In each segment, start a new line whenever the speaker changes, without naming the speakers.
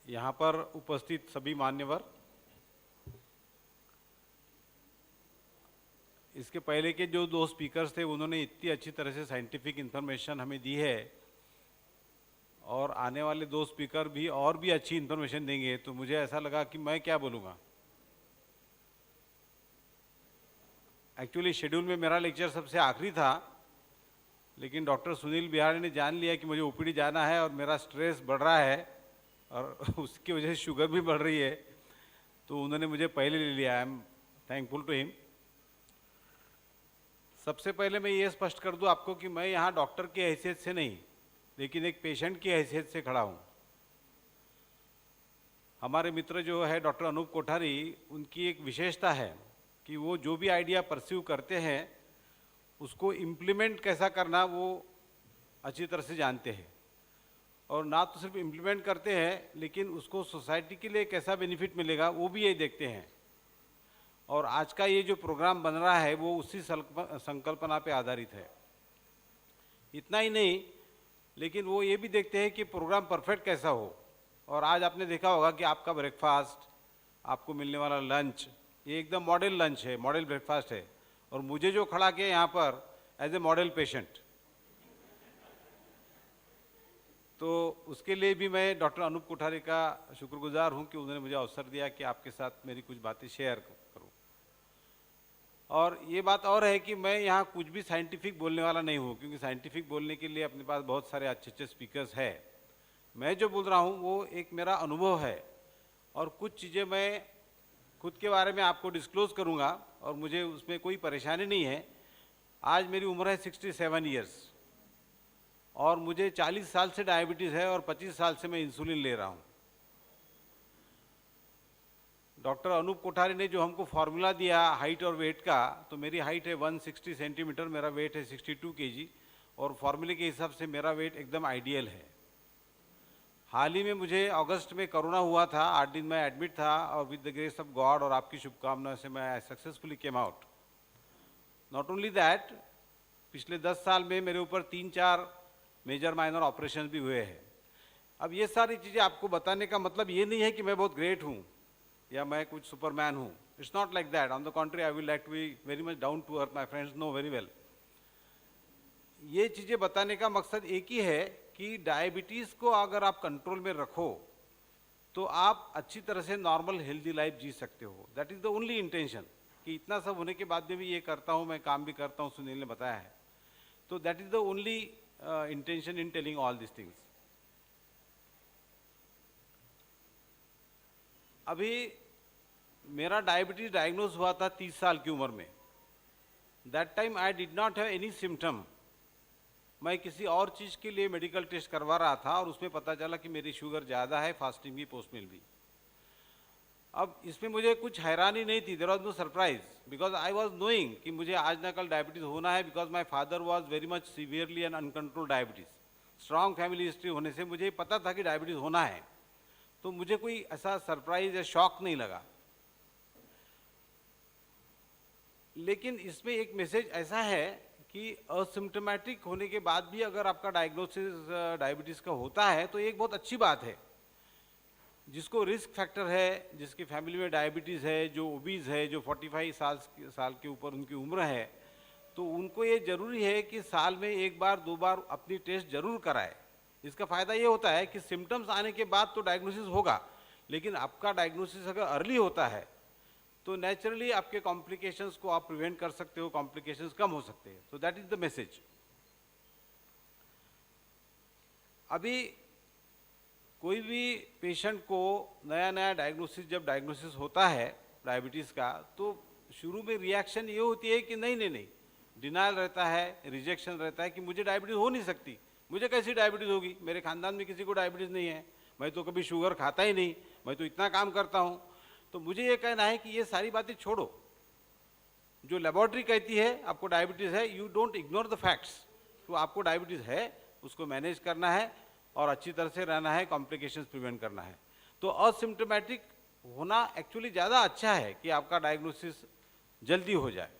यहाँ पर उपस्थित सभी मान्यवर, इसके पहले के जो दो स्पीकर्स थे उन्होंने इतनी अच्छी तरह से साइंटिफिक इंफॉर्मेशन हमें दी है और आने वाले दो स्पीकर भी और भी अच्छी इंफॉर्मेशन देंगे, तो मुझे ऐसा लगा कि मैं क्या बोलूँगा। एक्चुअली शेड्यूल में मेरा लेक्चर सबसे आखिरी था, लेकिन डॉक्टर सुनील बिहारी ने जान लिया कि मुझे ओपीडी जाना है और मेरा स्ट्रेस बढ़ रहा है और उसकी वजह से शुगर भी बढ़ रही है, तो उन्होंने मुझे पहले ले लिया। I am thankful to him. सबसे पहले मैं ये स्पष्ट कर दूं आपको कि मैं यहाँ डॉक्टर की हैसियत से नहीं, लेकिन एक पेशेंट की हैसियत से खड़ा हूँ। हमारे मित्र जो है डॉक्टर अनूप कोठारी, उनकी एक विशेषता है कि वो जो भी आइडिया परस्यू करते हैं उसको इम्प्लीमेंट कैसा करना वो अच्छी तरह से जानते हैं, और ना तो सिर्फ इम्प्लीमेंट करते हैं लेकिन उसको सोसाइटी के लिए कैसा बेनिफिट मिलेगा वो भी ये देखते हैं। और आज का ये जो प्रोग्राम बन रहा है वो उसी संकल्पना पे आधारित है। इतना ही नहीं, लेकिन वो ये भी देखते हैं कि प्रोग्राम परफेक्ट कैसा हो। और आज आपने देखा होगा कि आपका ब्रेकफास्ट, आपको मिलने वाला लंच, ये एकदम मॉडल लंच है, मॉडल ब्रेकफास्ट है, और मुझे जो खड़ा किया यहाँ पर एज ए मॉडल पेशेंट, तो उसके लिए भी मैं डॉक्टर अनूप कोठारी का शुक्रगुजार हूँ कि उन्होंने मुझे अवसर दिया कि आपके साथ मेरी कुछ बातें शेयर करूँ। और ये बात और है कि मैं यहाँ कुछ भी साइंटिफिक बोलने वाला नहीं हूँ, क्योंकि साइंटिफिक बोलने के लिए अपने पास बहुत सारे अच्छे अच्छे स्पीकर्स हैं। मैं जो बोल रहा हूँ वो एक मेरा अनुभव है, और कुछ चीज़ें मैं खुद के बारे में आपको डिस्क्लोज करूँगा और मुझे उसमें कोई परेशानी नहीं है। आज मेरी उम्र है 67 ईयर्स और मुझे 40 साल से डायबिटीज़ है और 25 साल से मैं इंसुलिन ले रहा हूँ। डॉक्टर अनूप कोठारी ने जो हमको फॉर्मूला दिया हाइट और वेट का, तो मेरी हाइट है 160 सेंटीमीटर, मेरा वेट है 62 केजी, और फॉर्मूले के हिसाब से मेरा वेट एकदम आइडियल है। हाल ही में मुझे अगस्त में कोरोना हुआ था, 8 दिन मैं एडमिट था, और with the grace of God और आपकी शुभकामनाओं से मैं successfully came out. Not only that, पिछले 10 साल में मेरे ऊपर 3-4 मेजर माइनर ऑपरेशन भी हुए हैं। अब ये सारी चीज़ें आपको बताने का मतलब ये नहीं है कि मैं बहुत ग्रेट हूँ या मैं कुछ सुपरमैन हूँ। It's not like that. On the contrary, I will like to be very much down to earth, my friends know very well. ये चीज़ें बताने का मकसद एक ही है कि डायबिटीज़ को अगर आप कंट्रोल में रखो तो आप अच्छी तरह से नॉर्मल हेल्दी लाइफ जी सकते हो। That is the only intention. कि इतना सब होने के बाद में भी ये करता हूँ, मैं काम भी करता हूँ, सुनील ने बताया है। तो that is the only intention in telling all this things. अभी मेरा डायबिटीज डायग्नोज हुआ था 30 साल की उम्र में। That time I did not have any symptom. मैं किसी और चीज़ के लिए मेडिकल टेस्ट करवा रहा था और उसमें पता चला कि मेरी शुगर ज़्यादा है, फास्टिंग भी, पोस्ट मील भी। अब इसमें मुझे कुछ हैरानी नहीं थी, there was no surprise, because I was knowing कि मुझे आज ना कल डायबिटीज़ होना है, because my father was very much severely and uncontrol diabetes. Strong family history होने से मुझे पता था कि डायबिटीज़ होना है, तो मुझे कोई ऐसा सरप्राइज या शॉक नहीं लगा। लेकिन इसमें एक मैसेज ऐसा है कि असिम्टोमेटिक होने के बाद भी अगर आपका डायग्नोसिस डायबिटीज़ का होता है तो एक बहुत अच्छी बात है। जिसको रिस्क फैक्टर है, जिसकी फैमिली में डायबिटीज़ है, जो ओबीज है, जो 45 साल के ऊपर उनकी उम्र है, तो उनको ये ज़रूरी है कि साल में 1 बार 2 बार अपनी टेस्ट जरूर कराए। इसका फ़ायदा ये होता है कि सिम्टम्स आने के बाद तो डायग्नोसिस होगा, लेकिन आपका डायग्नोसिस अगर अर्ली होता है तो नेचुरली आपके कॉम्प्लिकेशंस को आप प्रिवेंट कर सकते हो, कॉम्प्लिकेशंस कम हो सकते हैं। तो दैट इज़ द मैसेज। अभी कोई भी पेशेंट को नया नया डायग्नोसिस, जब डायग्नोसिस होता है डायबिटीज़ का, तो शुरू में रिएक्शन ये होती है कि नहीं नहीं नहीं, डिनायल रहता है, रिजेक्शन रहता है कि मुझे डायबिटीज़ हो नहीं सकती, मुझे कैसी डायबिटीज़ होगी, मेरे खानदान में किसी को डायबिटीज़ नहीं है, मैं तो कभी शुगर खाता ही नहीं, मैं तो इतना काम करता हूँ। तो मुझे ये कहना है कि ये सारी बातें छोड़ो। जो लेबॉर्ट्री कहती है आपको डायबिटीज़ है, you don't ignore the facts. तो आपको डायबिटीज़ है, उसको मैनेज करना है और अच्छी तरह से रहना है, कॉम्प्लिकेशंस प्रिवेंट करना है। तो असिम्टोमेटिक होना एक्चुअली ज़्यादा अच्छा है कि आपका डायग्नोसिस जल्दी हो जाए।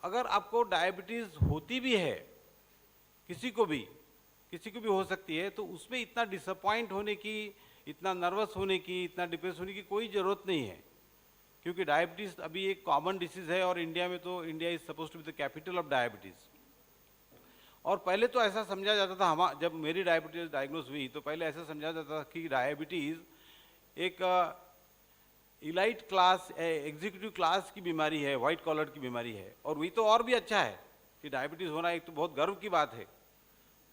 अगर आपको डायबिटीज़ होती भी है, किसी को भी, किसी को भी हो सकती है, तो उसमें इतना डिसअपॉइंट होने की, इतना नर्वस होने की, इतना डिप्रेस होने की कोई ज़रूरत नहीं है, क्योंकि डायबिटीज़ अभी एक कॉमन डिसीज़ है और इंडिया में तो India is suppose to be the capital of diabetes. और पहले तो ऐसा समझा जाता था, हम जब मेरी डायबिटीज़ डायग्नोस हुई तो पहले ऐसा समझा जाता था कि डायबिटीज़ एक इलाइट क्लास, एग्जीक्यूटिव क्लास की बीमारी है, वाइट कॉलर की बीमारी है। और वही तो और भी अच्छा है कि डायबिटीज़ होना एक तो बहुत गर्व की बात है।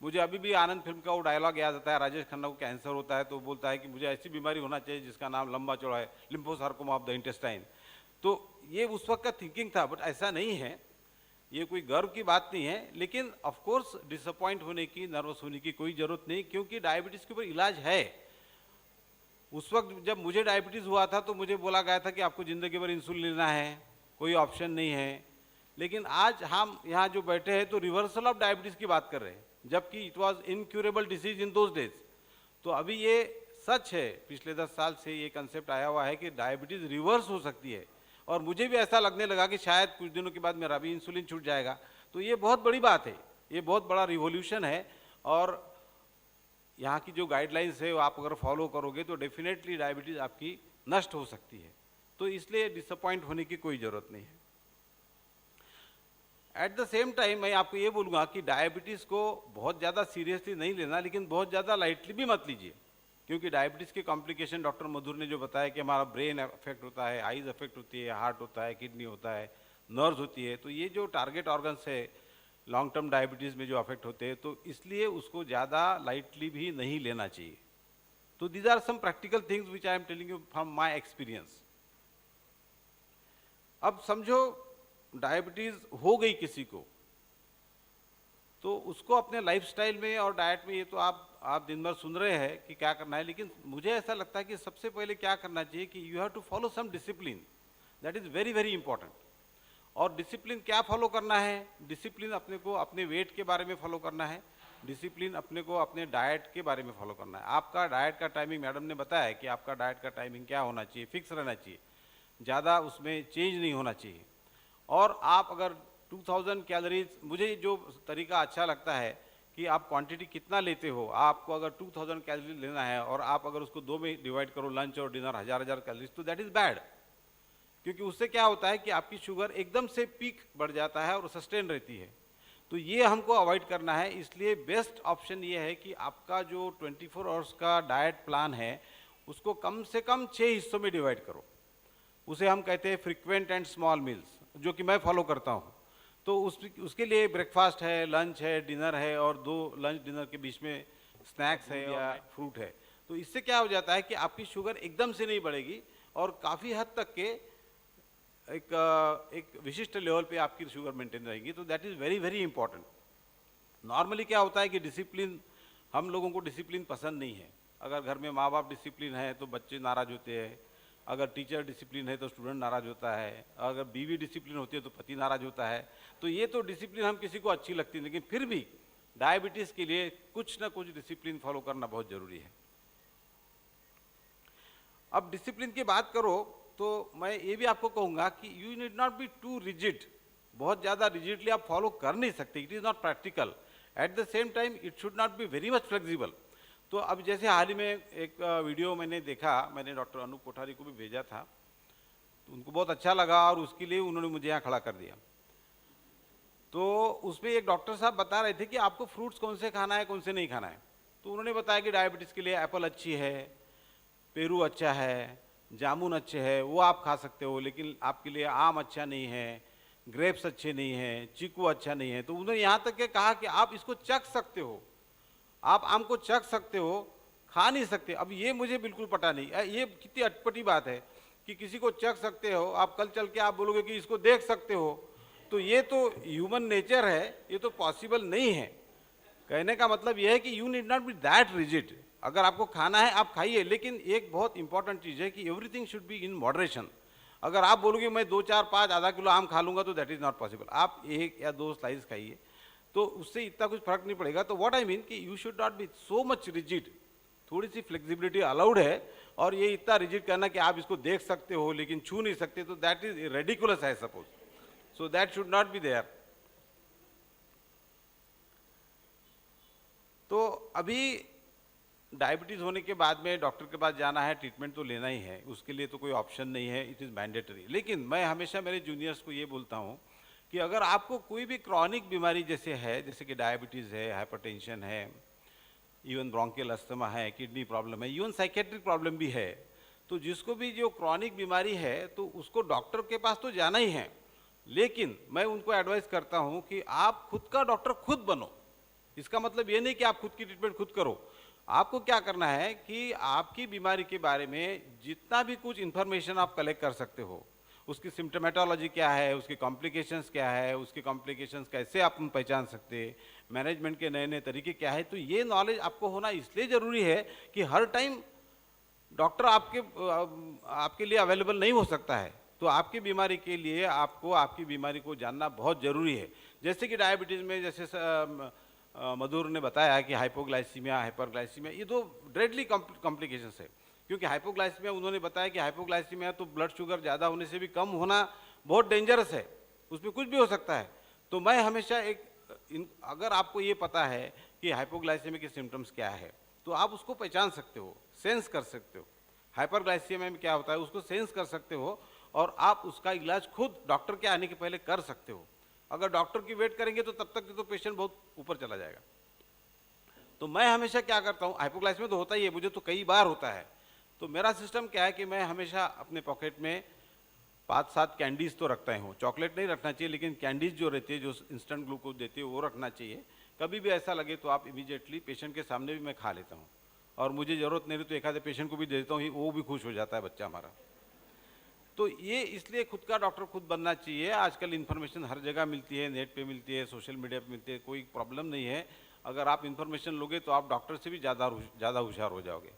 मुझे अभी भी आनंद फिल्म का वो डायलॉग याद आता है, राजेश खन्ना को कैंसर होता है तो बोलता है कि मुझे ऐसी बीमारी होना चाहिए जिसका नाम लंबा चौड़ा है, लिम्फोसार्कोमा ऑफ द इंटेस्टाइन। तो ये उस वक्त का थिंकिंग था, बट ऐसा नहीं है, ये कोई गर्व की बात नहीं है। लेकिन ऑफ कोर्स डिसअपॉइंट होने की, नर्वस होने की कोई ज़रूरत नहीं, क्योंकि डायबिटीज़ के ऊपर इलाज है। उस वक्त जब मुझे डायबिटीज़ हुआ था तो मुझे बोला गया था कि आपको ज़िंदगी भर इंसुलिन लेना है, कोई ऑप्शन नहीं है। लेकिन आज हम यहाँ जो बैठे हैं तो रिवर्सल ऑफ डायबिटीज़ की बात कर रहे हैं, जबकि it was incurable disease in those days. तो अभी ये सच है, पिछले 10 साल से ये कंसेप्ट आया हुआ है कि डायबिटीज़ रिवर्स हो सकती है। और मुझे भी ऐसा लगने लगा कि शायद कुछ दिनों के बाद मेरा भी इंसुलिन छूट जाएगा। तो ये बहुत बड़ी बात है, ये बहुत बड़ा रिवॉल्यूशन है। और यहाँ की जो गाइडलाइंस है वो आप अगर फॉलो करोगे तो डेफिनेटली डायबिटीज़ आपकी नष्ट हो सकती है। तो इसलिए डिसअपॉइंट होने की कोई ज़रूरत नहीं है। एट द सेम टाइम मैं आपको ये बोलूँगा कि डायबिटीज़ को बहुत ज़्यादा सीरियसली नहीं लेना, लेकिन बहुत ज़्यादा लाइटली भी मत लीजिए, क्योंकि डायबिटीज़ के कॉम्प्लिकेशन डॉक्टर मधुर ने जो बताया कि हमारा ब्रेन अफेक्ट होता है, आइज़ अफेक्ट होती है, हार्ट होता है, किडनी होता है, नर्व्स होती है। तो ये जो टारगेट ऑर्गन्स है लॉन्ग टर्म डायबिटीज़ में जो अफेक्ट होते हैं, तो इसलिए उसको ज़्यादा लाइटली भी नहीं लेना चाहिए। तो these are some practical things which I am telling you from my experience. अब समझो डायबिटीज़ हो गई किसी को, तो उसको अपने लाइफस्टाइल में और डाइट में, ये तो आप दिन भर सुन रहे हैं कि क्या करना है, लेकिन मुझे ऐसा लगता है कि सबसे पहले क्या करना चाहिए कि you have to follow some discipline, that is very very important. और डिसिप्लिन क्या फॉलो करना है? डिसिप्लिन अपने को अपने वेट के बारे में फॉलो करना है, डिसिप्लिन अपने को अपने डाइट के बारे में फॉलो करना है। आपका डाइट का टाइमिंग, मैडम ने बताया कि आपका डाइट का टाइमिंग क्या होना चाहिए, फिक्स रहना चाहिए, ज़्यादा उसमें चेंज नहीं होना चाहिए। और आप अगर 2000 कैलोरीज, मुझे जो तरीका अच्छा लगता है कि आप क्वांटिटी कितना लेते हो, आपको अगर 2000 कैलोरी लेना है और आप अगर उसको 2 में डिवाइड करो, लंच और डिनर 1000 कैलोरीज, तो दैट इज़ बैड। क्योंकि उससे क्या होता है कि आपकी शुगर एकदम से पीक बढ़ जाता है और सस्टेन रहती है। तो ये हमको अवॉइड करना है। इसलिए बेस्ट ऑप्शन ये है कि आपका जो 24 आवर्स का डाइट प्लान है उसको कम से कम 6 हिस्सों में डिवाइड करो। उसे हम कहते हैं फ्रीक्वेंट एंड स्मॉल मील्स, जो कि मैं फॉलो करता हूँ। तो उसके लिए ब्रेकफास्ट है, लंच है, डिनर है, और 2 लंच डिनर के बीच में स्नैक्स है या फ्रूट है। तो इससे क्या हो जाता है कि आपकी शुगर एकदम से नहीं बढ़ेगी और काफ़ी हद तक के एक विशिष्ट लेवल पे आपकी शुगर मेंटेन रहेगी। तो that is very very important. Normally क्या होता है कि डिसिप्लिन, हम लोगों को डिसिप्लिन पसंद नहीं है। अगर घर में माँ बाप डिसिप्लिन है तो बच्चे नाराज होते हैं, अगर टीचर डिसिप्लिन है तो स्टूडेंट नाराज होता है, अगर बीवी डिसिप्लिन होती है तो पति नाराज होता है। तो ये तो डिसिप्लिन हम किसी को अच्छी लगती है, लेकिन फिर भी डायबिटीज़ के लिए कुछ ना कुछ डिसिप्लिन फॉलो करना बहुत ज़रूरी है। अब डिसिप्लिन की बात करो तो मैं ये भी आपको कहूँगा कि you need not be too rigid. बहुत ज़्यादा रिजिडली आप फॉलो कर नहीं सकते, it is not practical. At the same time it should not be very much flexible. तो अब जैसे हाल ही में एक वीडियो मैंने देखा, मैंने डॉक्टर अनूप कोठारी को भी भेजा था, तो उनको बहुत अच्छा लगा और उसके लिए उन्होंने मुझे यहाँ खड़ा कर दिया। तो उसमें एक डॉक्टर साहब बता रहे थे कि आपको फ्रूट्स कौन से खाना है, कौन से नहीं खाना है। तो उन्होंने बताया कि डायबिटीज़ के लिए एप्पल अच्छी है, पेरू अच्छा है, जामुन अच्छे है, वो आप खा सकते हो, लेकिन आपके लिए आम अच्छा नहीं है, ग्रेप्स अच्छे नहीं है, चीकू अच्छा नहीं है। तो उन्होंने यहाँ तक के कहा कि आप इसको चख सकते हो, आप आम को चख सकते हो, खा नहीं सकते। अब ये मुझे बिल्कुल पता नहीं, ये कितनी अटपटी बात है कि किसी को चख सकते हो, आप कल चल के आप बोलोगे कि इसको देख सकते हो। तो ये तो ह्यूमन नेचर है, ये तो पॉसिबल नहीं है। कहने का मतलब ये है कि you need not B that rigid. अगर आपको खाना है आप खाइए, लेकिन एक बहुत इंपॉर्टेंट चीज़ है कि everything should be in moderation. अगर आप बोलोगे मैं 2, 4, 5 आधा किलो आम खा लूँगा तो दैट इज़ नॉट पॉसिबल। आप 1 या 2 स्लाइस खाइए, तो उससे इतना कुछ फर्क नहीं पड़ेगा। तो व्हाट आई मीन कि you should not B so much rigid, थोड़ी सी फ्लेक्सिबिलिटी अलाउड है। और ये इतना रिजिड करना कि आप इसको देख सकते हो लेकिन छू नहीं सकते, तो that is ridiculous I suppose. So that should not be there. तो अभी डायबिटीज़ होने के बाद में डॉक्टर के पास जाना है, ट्रीटमेंट तो लेना ही है, उसके लिए तो कोई ऑप्शन नहीं है, इट इज़ मैंडेटरी। लेकिन मैं हमेशा मेरे जूनियर्स को ये बोलता हूँ कि अगर आपको कोई भी क्रॉनिक बीमारी जैसे है, जैसे कि डायबिटीज़ है, हाइपरटेंशन है, इवन ब्रोंकियल अस्थमा है, किडनी प्रॉब्लम है, इवन साइकेट्रिक प्रॉब्लम भी है, तो जिसको भी जो क्रॉनिक बीमारी है तो उसको डॉक्टर के पास तो जाना ही है। लेकिन मैं उनको एडवाइस करता हूँ कि आप खुद का डॉक्टर खुद बनो। इसका मतलब ये नहीं कि आप खुद की ट्रीटमेंट खुद करो। आपको क्या करना है कि आपकी बीमारी के बारे में जितना भी कुछ इंफॉर्मेशन आप कलेक्ट कर सकते हो, उसकी सिम्टोमेटोलॉजी क्या है, उसकी कॉम्प्लिकेशंस क्या है, उसके कॉम्प्लिकेशंस कैसे आप पहचान सकते हैं, मैनेजमेंट के नए नए तरीके क्या है, तो ये नॉलेज आपको होना इसलिए ज़रूरी है कि हर टाइम डॉक्टर आपके लिए अवेलेबल नहीं हो सकता है। तो आपकी बीमारी के लिए आपको आपकी बीमारी को जानना बहुत ज़रूरी है। जैसे कि डायबिटीज़ में जैसे मधुर ने बताया कि हाइपोग्लाइसीमिया, हाइपरग्लाइसीमिया, ये दो डेडली कॉम्प्लिकेशंस है। क्योंकि हाइपोग्लाइसीमिया उन्होंने बताया कि हाइपोग्लाइसीमिया तो ब्लड शुगर ज़्यादा होने से भी कम होना बहुत डेंजरस है, उसमें कुछ भी हो सकता है। तो मैं हमेशा अगर आपको ये पता है कि हाइपोग्लाइसीमिया के सिम्टम्स क्या है तो आप उसको पहचान सकते हो, सेंस कर सकते हो। हाइपरग्लाइसीमिया में क्या होता है उसको सेंस कर सकते हो और आप उसका इलाज खुद डॉक्टर के आने के पहले कर सकते हो। अगर डॉक्टर की वेट करेंगे तो तब तक तो पेशेंट बहुत ऊपर चला जाएगा। तो मैं हमेशा क्या करता हूँ, हाइपोग्लाइसीमिया तो होता ही है, मुझे तो कई बार होता है। तो मेरा सिस्टम क्या है कि मैं हमेशा अपने पॉकेट में 5-7 कैंडीज़ तो रखता ही हूँ। चॉकलेट नहीं रखना चाहिए, लेकिन कैंडीज़ जो रहती है, जो इंस्टेंट ग्लूकोज देती है, वो रखना चाहिए। कभी भी ऐसा लगे तो आप इमीडिएटली पेशेंट के सामने भी मैं खा लेता हूँ, और मुझे ज़रूरत नहीं रही तो एक आधे पेशेंट को भी दे देता हूँ, वो भी खुश हो जाता है बच्चा हमारा। तो ये इसलिए खुद का डॉक्टर खुद बनना चाहिए। आजकल इन्फॉर्मेशन हर जगह मिलती है, नेट पे मिलती है, सोशल मीडिया पे मिलती है, कोई प्रॉब्लम नहीं है। अगर आप इन्फॉर्मेशन लोगे तो आप डॉक्टर से भी ज़्यादा होशियार हो जाओगे।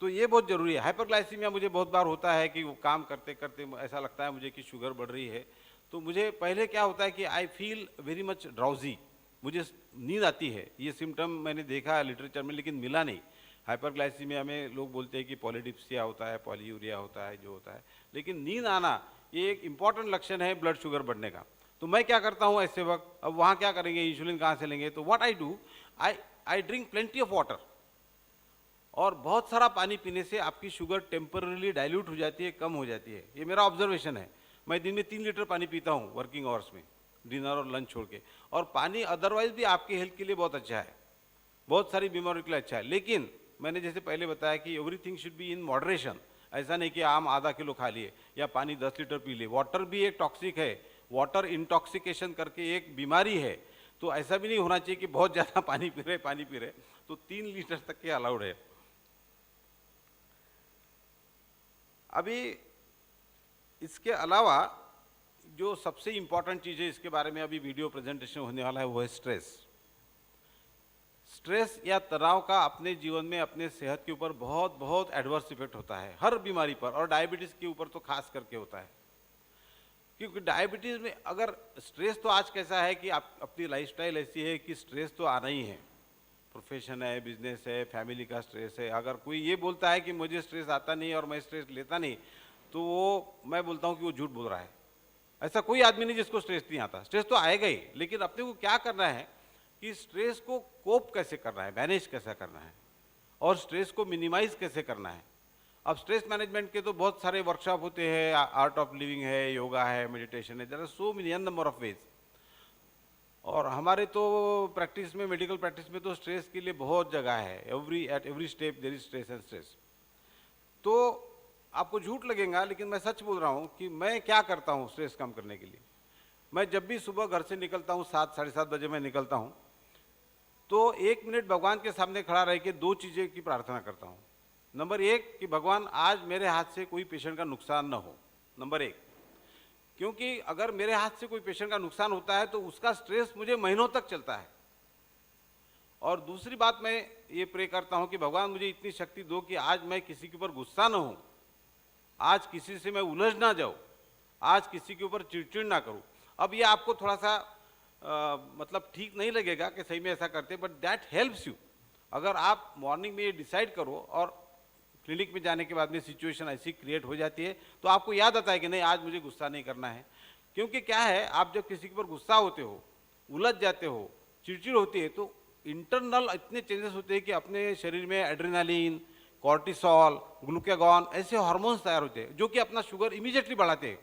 तो ये बहुत ज़रूरी है। हाइपरग्लाइसीमिया मुझे बहुत बार होता है कि वो काम करते करते ऐसा लगता है मुझे कि शुगर बढ़ रही है। तो मुझे पहले क्या होता है कि I feel very much drowsy, मुझे नींद आती है। ये सिम्टम मैंने देखा है लिटरेचर में, लेकिन मिला नहीं। हाइपरग्लाइसीमिया में लोग बोलते हैं कि पॉलीडिप्सिया होता है, पॉलीयूरिया होता है, जो होता है, लेकिन नींद आना ये एक इंपॉर्टेंट लक्षण है ब्लड शुगर बढ़ने का। तो मैं क्या करता हूँ ऐसे वक्त, अब वहाँ क्या करेंगे, इंसुलिन कहाँ से लेंगे, तो what I do, I drink plenty of water. और बहुत सारा पानी पीने से आपकी शुगर टेम्पररीली डाइल्यूट हो जाती है, कम हो जाती है। ये मेरा ऑब्जर्वेशन है। मैं दिन में 3 लीटर पानी पीता हूँ वर्किंग आवर्स में, डिनर और लंच छोड़ के। और पानी अदरवाइज भी आपकी हेल्थ के लिए बहुत अच्छा है, बहुत सारी बीमारियों के लिए अच्छा है। लेकिन मैंने जैसे पहले बताया कि everything should be in moderation. ऐसा नहीं कि आम आधा किलो खा लिए या पानी 10 लीटर पी लिए। वाटर भी एक टॉक्सिक है, वाटर इंटॉक्सिकेशन करके एक बीमारी है। तो ऐसा भी नहीं होना चाहिए कि बहुत ज़्यादा पानी पी रहे, तो 3 लीटर तक के अलाउड है। अभी इसके अलावा जो सबसे इम्पॉर्टेंट चीज़ है, इसके बारे में अभी वीडियो प्रेजेंटेशन होने वाला है, वो है स्ट्रेस। स्ट्रेस या तनाव का अपने जीवन में, अपने सेहत के ऊपर बहुत बहुत एडवर्स इफेक्ट होता है, हर बीमारी पर, और डायबिटीज़ के ऊपर तो खास करके होता है। क्योंकि डायबिटीज़ में अगर स्ट्रेस, तो आज कैसा है कि आप अपनी लाइफस्टाइल ऐसी है कि स्ट्रेस तो आना ही है। प्रोफेशन है, बिजनेस है, फैमिली का स्ट्रेस है। अगर कोई ये बोलता है कि मुझे स्ट्रेस आता नहीं और मैं स्ट्रेस लेता नहीं, तो वो, मैं बोलता हूँ कि वो झूठ बोल रहा है। ऐसा कोई आदमी नहीं जिसको स्ट्रेस नहीं आता। स्ट्रेस तो आएगा ही, लेकिन अपने को क्या करना है कि स्ट्रेस को कोप कैसे करना है, मैनेज कैसे करना है, और स्ट्रेस को मिनिमाइज कैसे करना है। अब स्ट्रेस मैनेजमेंट के तो बहुत सारे वर्कशॉप होते हैं, आर्ट ऑफ लिविंग है, योगा है, मेडिटेशन है, there are so many number of ways. और हमारे तो प्रैक्टिस में, मेडिकल प्रैक्टिस में तो स्ट्रेस के लिए बहुत जगह है। At every step there is stress and stress. तो आपको झूठ लगेगा, लेकिन मैं सच बोल रहा हूँ कि मैं क्या करता हूँ स्ट्रेस कम करने के लिए। मैं जब भी सुबह घर से निकलता हूँ, 7 साढ़े 7 बजे मैं निकलता हूँ, तो 1 मिनट भगवान के सामने खड़ा रह के 2 चीज़ें की प्रार्थना करता हूँ। नंबर 1 कि भगवान आज मेरे हाथ से कोई पेशेंट का नुकसान ना हो, नंबर 1। क्योंकि अगर मेरे हाथ से कोई पेशेंट का नुकसान होता है तो उसका स्ट्रेस मुझे महीनों तक चलता है। और दूसरी बात, मैं ये प्रे करता हूँ कि भगवान मुझे इतनी शक्ति दो कि आज मैं किसी के ऊपर गुस्सा ना हूँ, आज किसी से मैं उलझ ना जाऊँ, आज किसी के ऊपर चिड़चिड़ ना करूँ। अब ये आपको थोड़ा सा मतलब ठीक नहीं लगेगा कि सही में ऐसा करते, बट दैट हेल्प्स यू। अगर आप मॉर्निंग में ये डिसाइड करो और क्लिनिक में जाने के बाद में सिचुएशन ऐसी क्रिएट हो जाती है, तो आपको याद आता है कि नहीं, आज मुझे गुस्सा नहीं करना है। क्योंकि क्या है, आप जब किसी के ऊपर गुस्सा होते हो, उलझ जाते हो, चिड़चिड़ होती है, तो इंटरनल इतने चेंजेस होते हैं कि अपने शरीर में एड्रेनालिन, कॉर्टिसोल, ग्लूकागॉन ऐसे हार्मोन्स तैयार होते हैं जो कि अपना शुगर इमीडिएटली बढ़ाते हैं।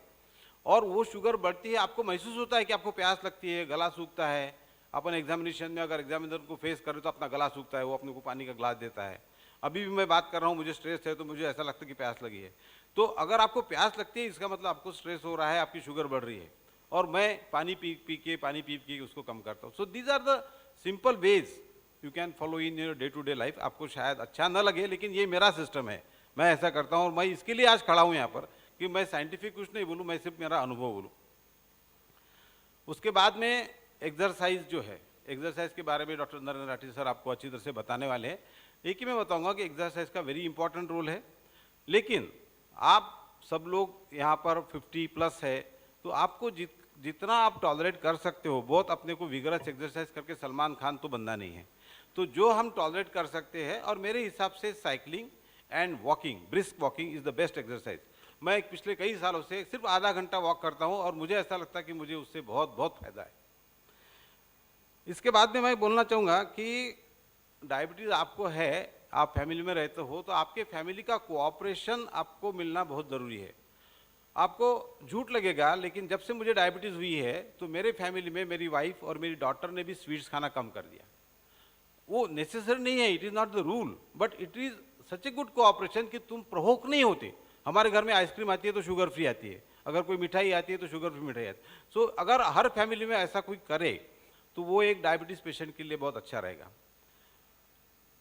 और वो शुगर बढ़ती है, आपको महसूस होता है कि आपको प्यास लगती है, गला सूखता है। अपन एग्जामिनेशन में अगर एग्जामिनर को फेस करें तो अपना गला सूखता है, वो अपने को पानी का ग्लास देता है। अभी भी मैं बात कर रहा हूँ, मुझे स्ट्रेस है तो मुझे ऐसा लगता है कि प्यास लगी है। तो अगर आपको प्यास लगती है इसका मतलब आपको स्ट्रेस हो रहा है, आपकी शुगर बढ़ रही है। और मैं पानी पी के उसको कम करता हूँ। So these are the simple ways you can follow in your day to day life. आपको शायद अच्छा न लगे लेकिन ये मेरा सिस्टम है, मैं ऐसा करता हूँ और मैं इसके लिए आज खड़ा हूँ यहाँ पर कि मैं साइंटिफिक कुछ नहीं बोलूँ, मैं सिर्फ मेरा अनुभव बोलूँ। उसके बाद में एक्सरसाइज जो है, एक्सरसाइज के बारे में डॉक्टर नरेंद्र राठी सर आपको अच्छी तरह से बताने वाले हैं। एक ही मैं बताऊंगा कि एक्सरसाइज का वेरी इंपॉर्टेंट रोल है। लेकिन आप सब लोग यहाँ पर 50 प्लस है तो आपको जितना आप टॉलरेट कर सकते हो, बहुत अपने को विगरस एक्सरसाइज करके सलमान खान तो बनना नहीं है। तो जो हम टॉलरेट कर सकते हैं, और मेरे हिसाब से cycling and walking, brisk walking is the best exercise. मैं पिछले कई सालों से सिर्फ आधा घंटा वॉक करता हूँ और मुझे ऐसा लगता है कि मुझे उससे बहुत बहुत फायदा है। इसके बाद में मैं बोलना चाहूँगा कि डायबिटीज़ आपको है, आप फैमिली में रहते हो तो आपके फैमिली का कोऑपरेशन आपको मिलना बहुत ज़रूरी है। आपको झूठ लगेगा लेकिन जब से मुझे डायबिटीज़ हुई है तो मेरे फैमिली में मेरी वाइफ और मेरी डॉटर ने भी स्वीट्स खाना कम कर दिया। वो नेसेसरी नहीं है, it is not the rule, but it is such a good cooperation कि तुम प्रोवोक नहीं होते। हमारे घर में आइसक्रीम आती है तो शुगर फ्री आती है, अगर कोई मिठाई आती है तो शुगर फ्री मिठाई आती है। सो अगर हर फैमिली में ऐसा कोई करे तो वो एक डायबिटीज़ पेशेंट के लिए बहुत अच्छा रहेगा।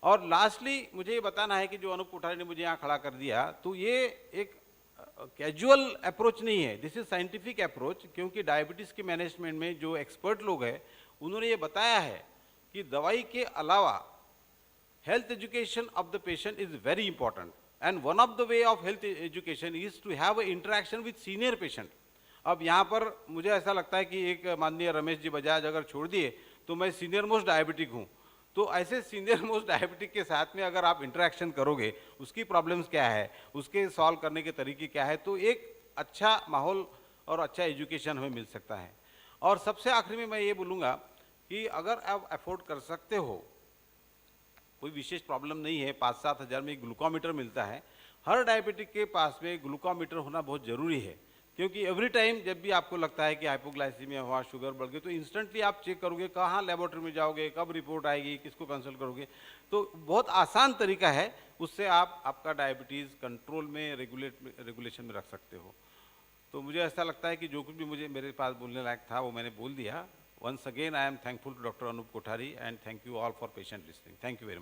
और लास्टली मुझे ये बताना है कि जो अनूप कोठारी ने मुझे यहाँ खड़ा कर दिया, तो ये एक कैजुअल अप्रोच नहीं है, दिस इज साइंटिफिक अप्रोच। क्योंकि डायबिटीज़ के मैनेजमेंट में जो एक्सपर्ट लोग हैं उन्होंने ये बताया है कि दवाई के अलावा health education of the patient is very important, and one of the way of health education is to have an interaction with senior patient. अब यहाँ पर मुझे ऐसा लगता है कि एक माननीय रमेश जी बजाज अगर छोड़ दिए तो मैं सीनियर मोस्ट डायबिटिक हूँ। तो ऐसे सीनियर मोस्ट डायबिटिक के साथ में अगर आप इंटरेक्शन करोगे, उसकी प्रॉब्लम्स क्या है, उसके सॉल्व करने के तरीके क्या है, तो एक अच्छा माहौल और अच्छा एजुकेशन हमें मिल सकता है। और सबसे आखिरी में मैं ये बोलूँगा कि अगर आप अफोर्ड कर सकते हो, कोई विशेष प्रॉब्लम नहीं है, 5-7 हज़ार में ग्लूकोमीटर मिलता है। हर डायबिटिक के पास में ग्लूकोमीटर होना बहुत ज़रूरी है, क्योंकि एवरी टाइम जब भी आपको लगता है कि हाइपोग्लाइसीमिया हुआ, शुगर बढ़ गई, तो इंस्टेंटली आप चेक करोगे, कहाँ लेबोरेटरी में जाओगे, कब रिपोर्ट आएगी, किसको कंसल्ट करोगे। तो बहुत आसान तरीका है, उससे आप आपका डायबिटीज़ कंट्रोल में, रेगुलेशन में रख सकते हो। तो मुझे ऐसा लगता है कि जो कुछ भी मुझे मेरे पास बोलने लायक था वो मैंने बोल दिया। Once again, I am thankful to Dr. Anup Kothari and thank you all for patient listening. Thank you very much.